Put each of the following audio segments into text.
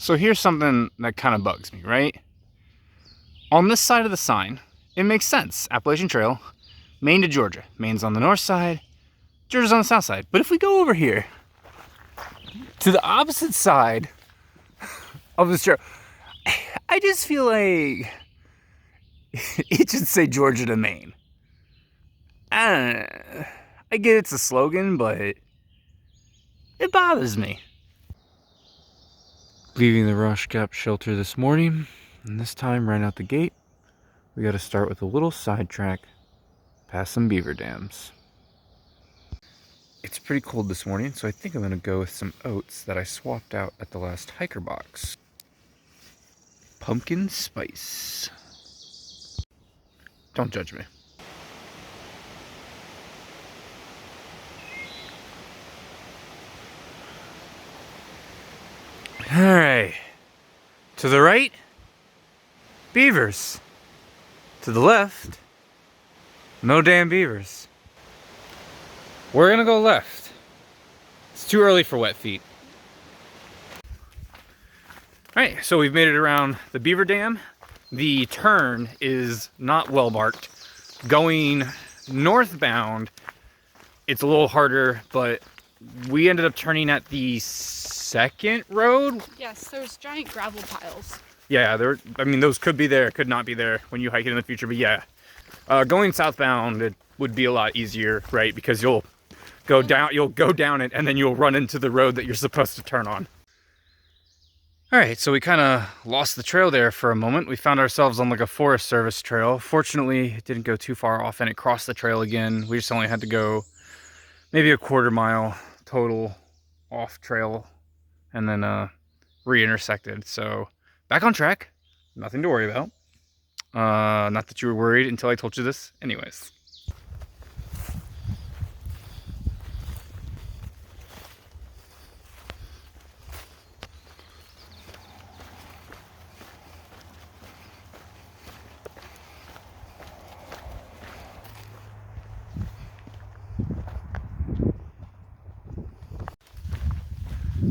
So here's something that kind of bugs me, right? On this side of the sign, it makes sense. Appalachian Trail, Maine to Georgia. Maine's on the north side, Georgia's on the south side. But if we go over here to the opposite side of this trail, I just feel like it should say Georgia to Maine. I get it's a slogan, but it bothers me. Leaving the Rosh Gap shelter this morning, and this time right out the gate, we got to start with a little sidetrack past some beaver dams. It's pretty cold this morning, so I think I'm going to go with some oats that I swapped out at the last hiker box. Pumpkin spice. Don't judge me. Alright. To the right, beavers. To the left, no damn beavers. We're gonna go left. It's too early for wet feet. Alright, so we've made it around the beaver dam. The turn is not well marked. Going northbound, it's a little harder, but we ended up turning at the second road. Yes, there's giant gravel piles. Yeah, those could be there, could not be there when you hike it in the future, but yeah. Going southbound, it would be a lot easier, right? Because you'll go down it, and then you'll run into the road that you're supposed to turn on. All right, so we kind of lost the trail there for a moment. We found ourselves on like a Forest Service trail. Fortunately, it didn't go too far off, and it crossed the trail again. We just only had to go maybe a quarter mile total off trail, and then re-intersected. So back on track, nothing to worry about. Not that you were worried until I told you this. Anyways.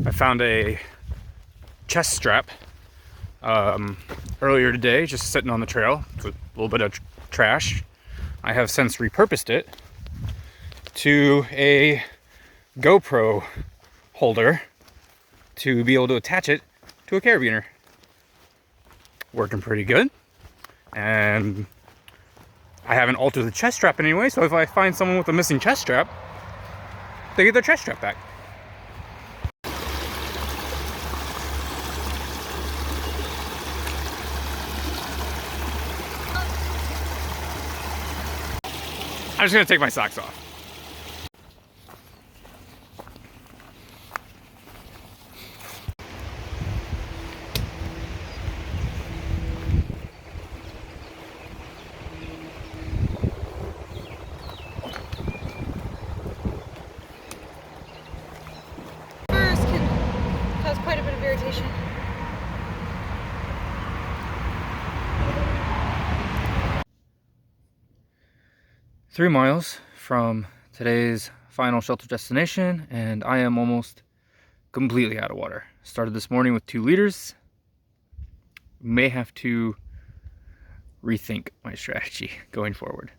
I found a chest strap earlier today, just sitting on the trail with a little bit of trash. I have since repurposed it to a GoPro holder to be able to attach it to a carabiner. Working pretty good. And I haven't altered the chest strap in any way, so if I find someone with a missing chest strap, they get their chest strap back. I'm just gonna take my socks off. Beavers can cause quite a bit of irritation. Three miles from today's final shelter destination, and I am almost completely out of water. Started this morning with 2 liters. May have to rethink my strategy going forward.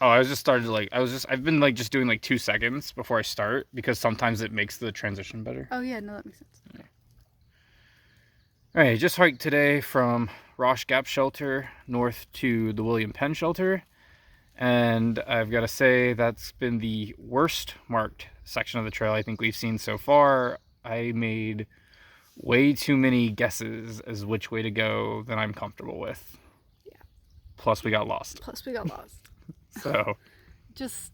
Oh, I've been like just doing like 2 seconds before I start, because sometimes it makes the transition better. Oh yeah, no, that makes sense. Yeah. All right, just hiked today from Rosh Gap Shelter north to the William Penn Shelter, and I've got to say that's been the worst marked section of the trail I think we've seen so far. I made way too many guesses as which way to go than I'm comfortable with. Yeah. Plus we got lost. So just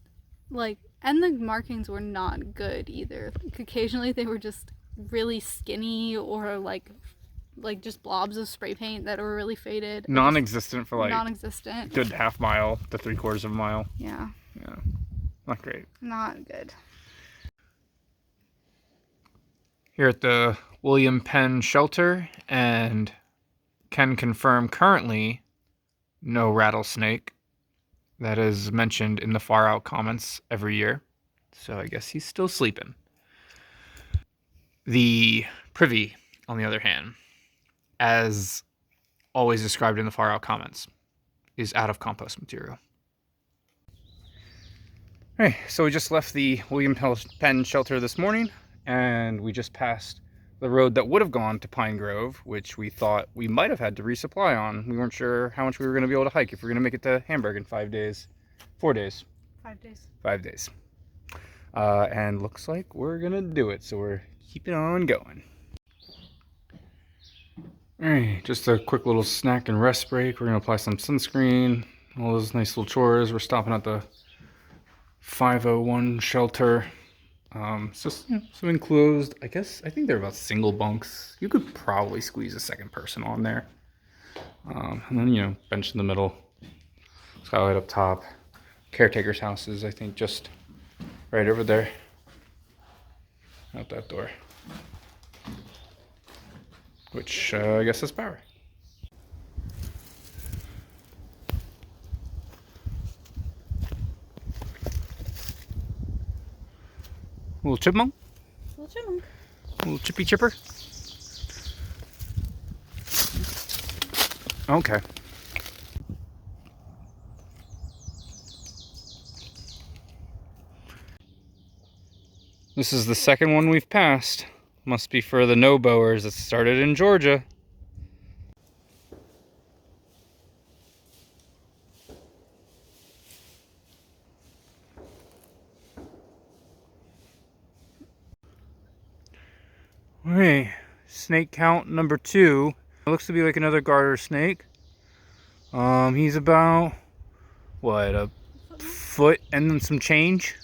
like, and the markings were not good either. Like, occasionally they were just really skinny, or like just blobs of spray paint that were really faded. Non-existent for like non-existent. good half mile to 3/4 of a mile. Yeah. Yeah. Not great. Not good. Here at the William Penn Shelter, and can confirm currently no rattlesnake. That is mentioned in the far out comments every year. So I guess he's still sleeping. The privy, on the other hand, as always described in the far out comments, is out of compost material. Hey, so we just left the William Penn shelter this morning, and we just passed the road that would have gone to Pine Grove, which we thought we might have had to resupply on. We weren't sure how much we were going to be able to hike if we were going to make it to Hamburg in 5 days. 4 days. 5 days. 5 days. And looks like we're going to do it, so we're keeping on going. Alright, just a quick little snack and rest break. We're going to apply some sunscreen, all those nice little chores. We're stopping at the 501 shelter. It's just some enclosed, I think they're about single bunks. You could probably squeeze a second person on there. And then, bench in the middle. Skylight up top. Caretaker's house is, I think, just right over there. Out that door. Which, I guess is power. Little chipmunk? Little chipmunk. Little chippy chipper? Okay. This is the second one we've passed. Must be for the no-bowers that started in Georgia. Hey, snake count number 2. It looks to be like another garter snake. He's about, what, a foot and then some change?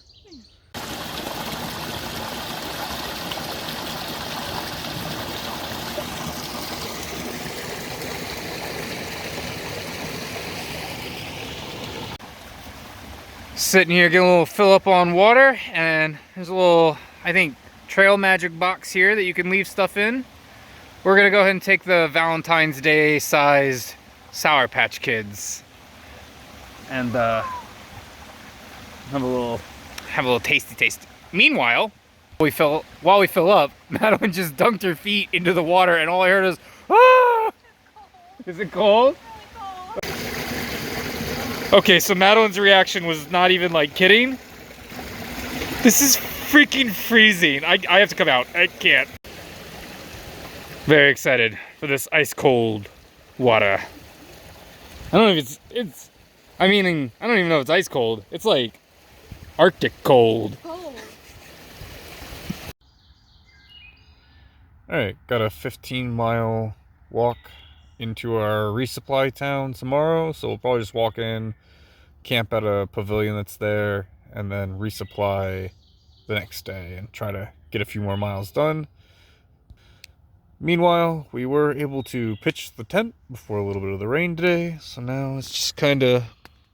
Sitting here getting a little fill up on water, and there's a little, I think, trail magic box here that you can leave stuff in. We're gonna go ahead and take the Valentine's Day sized Sour Patch Kids and have a little tasty taste. Meanwhile, while we fill up, Madeline just dunked her feet into the water, and all I heard is, ah! Is it cold? Okay, so Madeline's reaction was not even like kidding. This is freaking freezing. I have to come out. I can't. Very excited for this ice cold water. I don't know if it's I don't even know if it's ice cold. It's like Arctic cold. Alright, got a 15-mile walk into our resupply town tomorrow, so we'll probably just walk in, camp at a pavilion that's there, and then resupply the next day and try to get a few more miles done. Meanwhile, we were able to pitch the tent before a little bit of the rain today, so now it's just kind of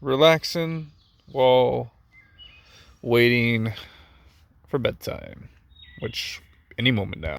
relaxing while waiting for bedtime, which any moment now.